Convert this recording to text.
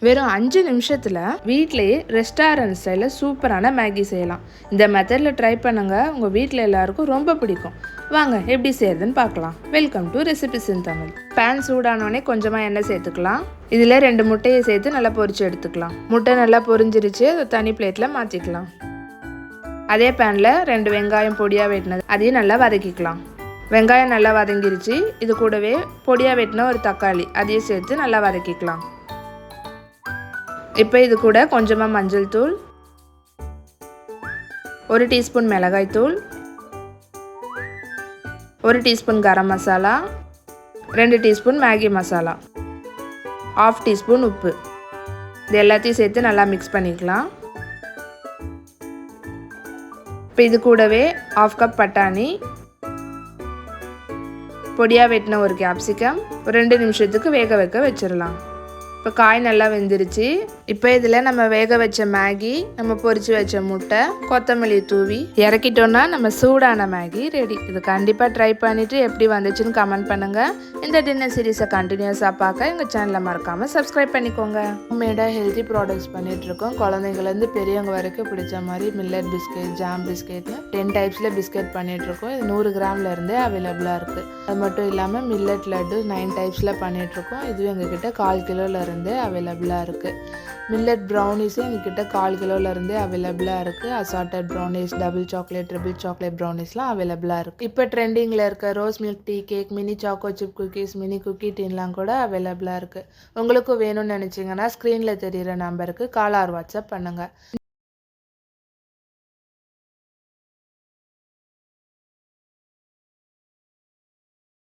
வெறும் 5 நிமிஷத்தில் வீட்டிலேயே ரெஸ்டாரண்ட் ஸ்டைலில் சூப்பரான மேகி செய்யலாம். இந்த மெத்தடில் ட்ரை பண்ணுங்கள், உங்கள் வீட்டில் எல்லாருக்கும் ரொம்ப பிடிக்கும். வாங்க எப்படி செய்யறதுன்னு பார்க்கலாம். Welcome to recipes in Tamil. Pan சூடானோடனே கொஞ்சமாக எண்ணெய் சேர்த்துக்கலாம். இதில் 2 முட்டையை சேர்த்து நல்லா பொரிச்சு எடுத்துக்கலாம். முட்டை நல்லா பொரிஞ்சிருச்சு, அதை தனி பிளேட்டில் மாற்றிக்கலாம். அதே பேனில் 2 வெங்காயம் பொடியாக வெட்டினது அதையும் நல்லா வதக்கிக்கலாம். வெங்காயம் நல்லா வதங்கிருச்சு, இது கூடவே பொடியாக வெட்டின ஒரு தக்காளி அதையும் சேர்த்து நல்லா வதக்கிக்கலாம். இப்போ இது கூட கொஞ்சமாக மஞ்சள் தூள், 1 டீஸ்பூன் மிளகாய் தூள், 1 teaspoon garam masala, 2 teaspoon Maggi masala, 1/2 teaspoon உப்பு, இது எல்லாத்தையும் சேர்த்து நல்லா மிக்ஸ் பண்ணிக்கலாம். இப்போ இது கூடவே 1/2 கப் பட்டாணி, பொடியாக வெட்டின ஒரு கேப்சிகம், ஒரு 2 நிமிஷத்துக்கு வேக வைக்க வச்சிடலாம். இப்போ காய் நல்லா வெந்துருச்சு. இப்போ இதில் நம்ம வேக வச்ச மேகி, நம்ம பொரிச்சு வச்ச முட்டை, கொத்தமல்லி தூவி இறக்கிட்டோன்னா நம்ம சூடான மேகி ரெடி. இது கண்டிப்பாக ட்ரை பண்ணிவிட்டு எப்படி வந்துச்சுன்னு கமெண்ட் பண்ணுங்கள். இந்த டின்னர் சீரீஸை கண்டினியூஸாக பார்க்க எங்கள் சேனலை மறக்காமல் சப்ஸ்கிரைப் பண்ணிக்கோங்க. ஹோம்மேடாக ஹெல்த்தி ப்ராடக்ட்ஸ் பண்ணிகிட்ருக்கோம். குழந்தைங்கலேருந்து பெரியவங்க வரைக்கும் பிடிச்ச மாதிரி மில்லட் பிஸ்கெட், ஜாம் பிஸ்கெட்னு 10 டைப்ஸில் பிஸ்கெட் பண்ணிகிட்ருக்கோம். இது 100 கிராம்லேருந்தே அவைலபிளாக இருக்குது. அது மட்டும் இல்லாமல் மில்லட் லட்டு 9 டைப்ஸில் பண்ணிகிட்ருக்கோம். இதுவும் எங்ககிட்ட 1/4 கிலோலேருந்தே அவைலபிளாக இருக்குது. மில்லட் ப்ரௌனிஸும் எங்ககிட்ட 1/4 கிலோலேருந்தே அவைலபிளாக இருக்குது. Assorted brownies, double chocolate, triple chocolate ப்ரௌனிஸ்லாம் அவைலபிளாக இருக்குது. இப்போ ட்ரெண்டிங்கில் இருக்க rose milk tea cake, mini choco chip cookies, mini cookie டீன்லாம் கூட அவைலபிளாக இருக்குது. உங்களுக்கும் வேணும்னு நினச்சிங்கன்னா ஸ்க்ரீனில் தெரிகிற நம்பருக்கு கால் ஆர் வாட்ஸ்அப் பண்ணுங்கள்.